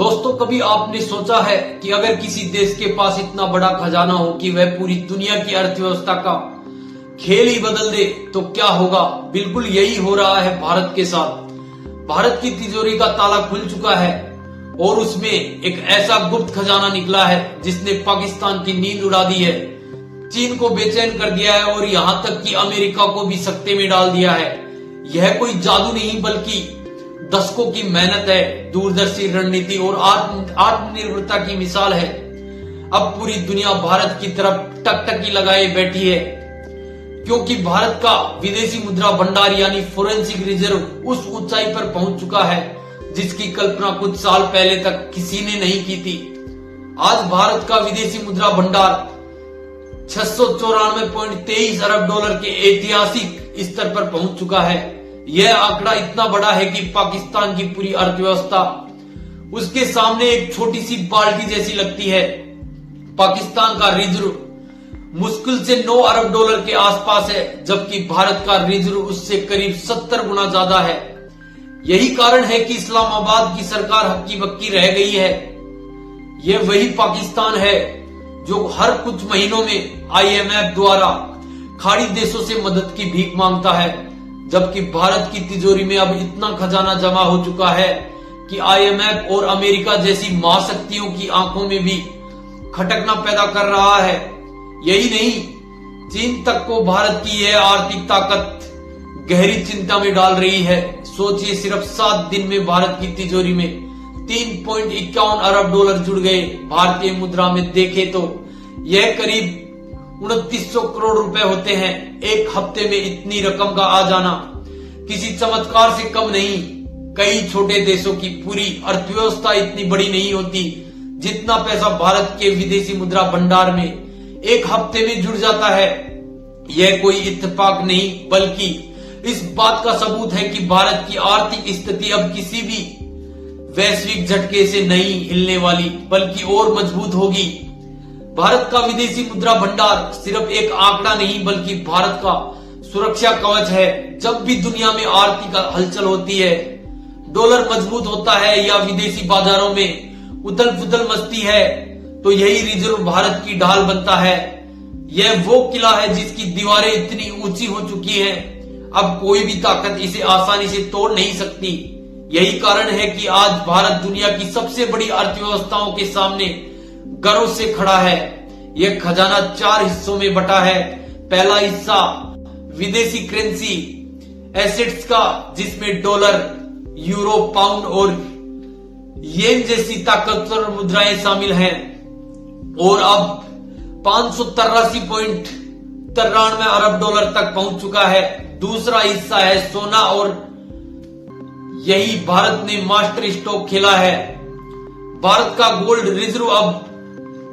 दोस्तों, कभी आपने सोचा है कि अगर किसी देश के पास इतना बड़ा खजाना हो कि वह पूरी दुनिया की अर्थव्यवस्था का खेल ही बदल दे तो क्या होगा? बिल्कुल यही हो रहा है भारत के साथ। भारत की तिजोरी का ताला खुल चुका है और उसमें एक ऐसा गुप्त खजाना निकला है जिसने पाकिस्तान की नींद उड़ा दी है, चीन को बेचैन कर दिया है और यहां तक कि अमेरिका को भी सकते में डाल दिया है। यह कोई जादू नहीं बल्कि दशकों की मेहनत है, दूरदर्शी रणनीति और आत्मनिर्भरता की मिसाल है। अब पूरी दुनिया भारत की तरफ टकटकी लगाए बैठी है क्योंकि भारत का विदेशी मुद्रा भंडार यानी फोरेंसिक रिजर्व उस ऊंचाई पर पहुंच चुका है जिसकी कल्पना कुछ साल पहले तक किसी ने नहीं की थी। आज भारत का विदेशी मुद्रा भंडार 694.23 अरब डॉलर के ऐतिहासिक स्तर पर पहुंच चुका है। यह आंकड़ा इतना बड़ा है कि पाकिस्तान की पूरी अर्थव्यवस्था उसके सामने एक छोटी सी बाल्टी जैसी लगती है। पाकिस्तान का रिजर्व मुश्किल से 9 अरब डॉलर के आसपास है, जबकि भारत का रिजर्व उससे करीब 70 गुना ज्यादा है। यही कारण है कि इस्लामाबाद की सरकार हक्की बक्की रह गई है। यह वही पाकिस्तान है जो हर कुछ महीनों में IMF द्वारा खाड़ी देशों से मदद की भीख मांगता है, जबकि भारत की तिजोरी में अब इतना खजाना जमा हो चुका है कि IMF और अमेरिका जैसी महाशक्तियों की आंखों में भी खटकना पैदा कर रहा है। यही नहीं, चीन तक को भारत की यह आर्थिक ताकत गहरी चिंता में डाल रही है। सोचिए, सिर्फ 7 दिन में भारत की तिजोरी में 3.51 अरब डॉलर जुड़ गए। भारतीय मुद्रा में देखें तो यह करीब 2900 करोड़ रुपए होते हैं। एक हफ्ते में इतनी रकम का आ जाना किसी चमत्कार से कम नहीं। कई छोटे देशों की पूरी अर्थव्यवस्था इतनी बड़ी नहीं होती जितना पैसा भारत के विदेशी मुद्रा भंडार में एक हफ्ते में जुड़ जाता है। यह कोई इत्तेफाक नहीं बल्कि इस बात का सबूत है कि भारत की आर्थिक स्थिति अब किसी भी वैश्विक झटके से नहीं हिलने वाली बल्कि और मजबूत होगी। भारत का विदेशी मुद्रा भंडार सिर्फ एक आंकड़ा नहीं बल्कि भारत का सुरक्षा कवच है। जब भी दुनिया में आर्थिक हलचल होती है, डॉलर मजबूत होता है या विदेशी बाजारों में उथल पुथल मचती है, तो यही रिजर्व भारत की ढाल बनता है। यह वो किला है जिसकी दीवारें इतनी ऊंची हो चुकी हैं, अब कोई भी ताकत इसे आसानी से तोड़ नहीं सकती। यही कारण है कि आज भारत दुनिया की सबसे बड़ी अर्थव्यवस्थाओं के सामने गर्व से खड़ा है। यह खजाना 4 हिस्सों में बटा है। पहला हिस्सा विदेशी करेंसी एसेट्स का, जिसमें डॉलर, यूरो, पाउंड और येन जैसी ताकतवर मुद्राएं शामिल हैं और अब 583.93 अरब डॉलर तक पहुंच चुका है। दूसरा हिस्सा है सोना और यही भारत ने मास्टर स्ट्रोक खेला है। भारत का गोल्ड रिजर्व अब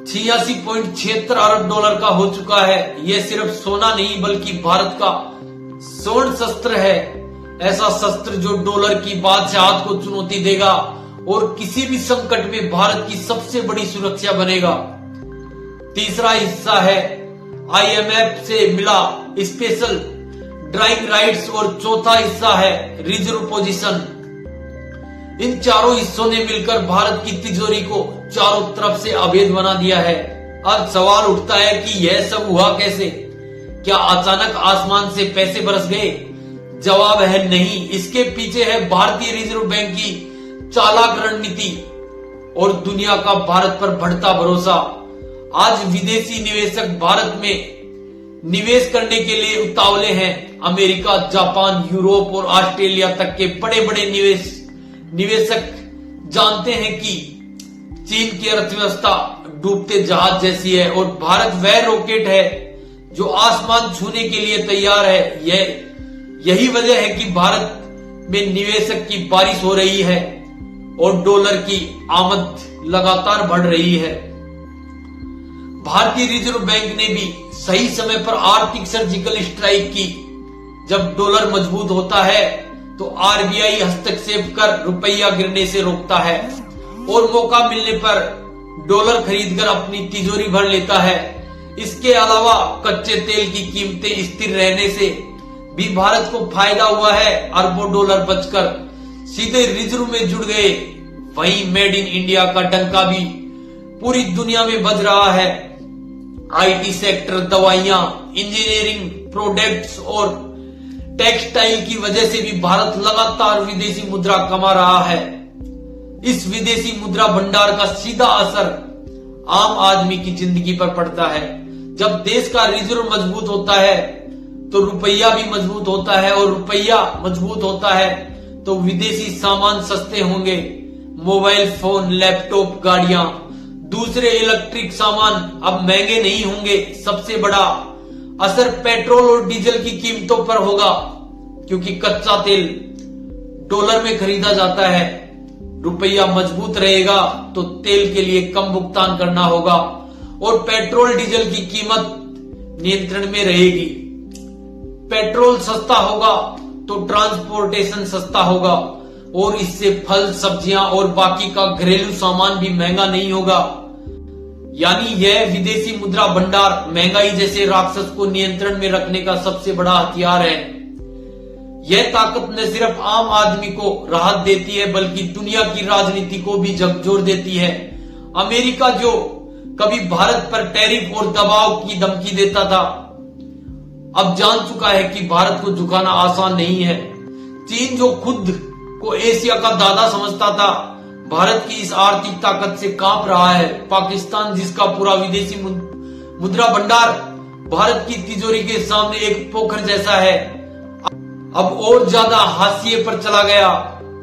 86.76 अरब डॉलर का हो चुका है। यह सिर्फ सोना नहीं बल्कि भारत का स्वर्ण शस्त्र है, ऐसा शस्त्र जो डॉलर की बादशाहत को चुनौती देगा और किसी भी संकट में भारत की सबसे बड़ी सुरक्षा बनेगा। तीसरा हिस्सा है IMF से मिला स्पेशल ड्राइंग राइट्स और चौथा हिस्सा है रिजर्व पोजीशन। इन चारों हिस्सों ने मिलकर भारत की तिजोरी को चारों तरफ से अभेद बना दिया है। अब सवाल उठता है कि यह सब हुआ कैसे? क्या अचानक आसमान से पैसे बरस गए? जवाब है नहीं। इसके पीछे है भारतीय रिजर्व बैंक की चालाक रणनीति और दुनिया का भारत पर बढ़ता भरोसा। आज विदेशी निवेशक भारत में निवेश करने के लिए उतावले हैं। अमेरिका, जापान, यूरोप और ऑस्ट्रेलिया तक के बड़े बड़े निवेशक जानते हैं कि चीन की अर्थव्यवस्था डूबते जहाज जैसी है और भारत वह रॉकेट है जो आसमान छूने के लिए तैयार है। यही वजह है कि भारत में निवेशक की बारिश हो रही है और डॉलर की आमद लगातार बढ़ रही है। भारतीय रिजर्व बैंक ने भी सही समय पर आर्थिक सर्जिकल स्ट्राइक की। जब डॉलर मजबूत होता है तो RBI हस्तक्षेप कर रुपया गिरने से रोकता है और मौका मिलने पर डॉलर खरीदकर अपनी तिजोरी भर लेता है। इसके अलावा कच्चे तेल की कीमतें स्थिर रहने से भी भारत को फायदा हुआ है। अरबों डॉलर बचकर सीधे रिजर्व में जुड़ गए। वहीं मेड इन इंडिया का डंका भी पूरी दुनिया में बज रहा है। आईटी सेक्टर, दवाइयां, इंजीनियरिंग प्रोडक्ट्स और टेक्सटाइल की वजह से भी भारत लगातार विदेशी मुद्रा कमा रहा है। इस विदेशी मुद्रा भंडार का सीधा असर आम आदमी की जिंदगी पर पड़ता है। जब देश का रिजर्व मजबूत होता है तो रुपया भी मजबूत होता है, और रुपया मजबूत होता है तो विदेशी सामान सस्ते होंगे। मोबाइल फोन, लैपटॉप, गाड़ियां, दूसरे इलेक्ट्रिक सामान अब महंगे नहीं होंगे। सबसे बड़ा असर पेट्रोल और डीजल की कीमतों पर होगा, क्योंकि कच्चा तेल डॉलर में खरीदा जाता है। रुपया मजबूत रहेगा तो तेल के लिए कम भुगतान करना होगा और पेट्रोल डीजल की कीमत नियंत्रण में रहेगी। पेट्रोल सस्ता होगा तो ट्रांसपोर्टेशन सस्ता होगा, और इससे फल, सब्जियां और बाकी का घरेलू सामान भी महंगा नहीं होगा। यानी यह विदेशी मुद्रा भंडार महंगाई जैसे राक्षस को नियंत्रण में रखने का सबसे बड़ा हथियार है। यह ताकत न सिर्फ आम आदमी को राहत देती है, बल्कि दुनिया की राजनीति को भी झकझोर देती है। अमेरिका जो कभी भारत पर टैरिफ और दबाव की धमकी देता था, अब जान चुका है कि भारत को झुकाना आसान नहीं है। चीन जो खुद को एशिया का दादा समझता था, भारत की इस आर्थिक ताकत से कांप रहा है। पाकिस्तान, जिसका पूरा विदेशी मुद्रा भंडार भारत की तिजोरी के सामने एक पोखर जैसा है, अब और ज्यादा हाशिए पर चला गया।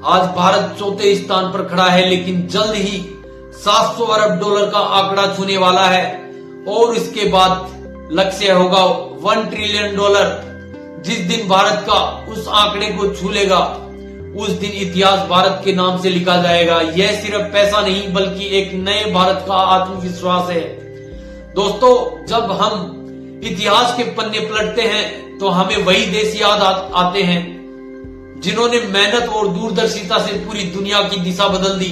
आज भारत चौथे स्थान पर खड़ा है, लेकिन जल्द ही 700 अरब डॉलर का आंकड़ा छूने वाला है, और इसके बाद लक्ष्य होगा 1 ट्रिलियन डॉलर। जिस दिन भारत का उस आंकड़े को छू लेगा, उस दिन इतिहास भारत के नाम से लिखा जाएगा। यह सिर्फ पैसा नहीं, बल्कि एक नए भारत का आत्मविश्वास है। दोस्तों, जब हम इतिहास के पन्ने पलटते हैं तो हमें वही देश याद आते हैं जिन्होंने मेहनत और दूरदर्शिता से पूरी दुनिया की दिशा बदल दी।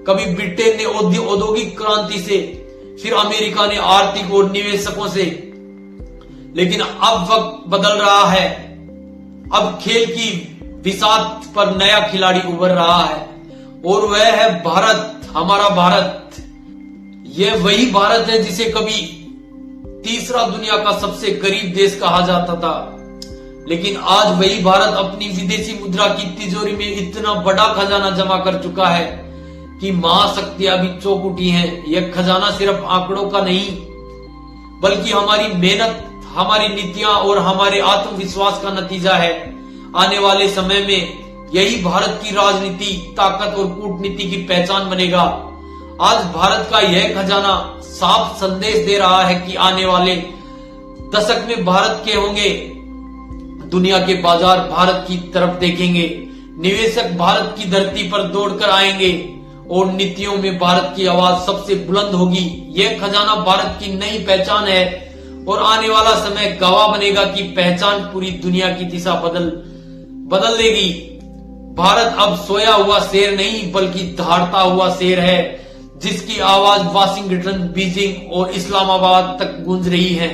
कभी ब्रिटेन ने औद्योगिक क्रांति से, फिर अमेरिका ने आर्थिक और निवेशकों से, लेकिन अब वक्त बदल रहा है। अब खेल की बिसात पर नया खिलाड़ी उभर रहा है, और वह है भारत, हमारा भारत। यह वही भारत है जिसे कभी तीसरा दुनिया का सबसे गरीब देश कहा जाता था, लेकिन आज वही भारत अपनी विदेशी मुद्रा की तिजोरी में इतना बड़ा खजाना जमा कर चुका है कि महाशक्तियां भी चौंक उठी हैं। यह खजाना सिर्फ आंकड़ों का नहीं, बल्कि हमारी मेहनत, हमारी नीतियां और हमारे आत्मविश्वास का नतीजा है। आने वाले समय में यही भारत की राजनीति, ताकत और कूटनीति की पहचान बनेगा। आज भारत का यह खजाना साफ संदेश दे रहा है कि आने वाले दशक में भारत के होंगे। दुनिया के बाजार भारत की तरफ देखेंगे, निवेशक भारत की धरती पर दौड़कर आएंगे, और नीतियों में भारत की आवाज सबसे बुलंद होगी। यह खजाना भारत की नई पहचान है, और आने वाला समय गवाह बनेगा कि पहचान पूरी दुनिया की दिशा बदल देगी। भारत अब सोया हुआ शेर नहीं, बल्कि दहाड़ता हुआ शेर है, जिसकी आवाज वाशिंगटन, बीजिंग और इस्लामाबाद तक गूंज रही है।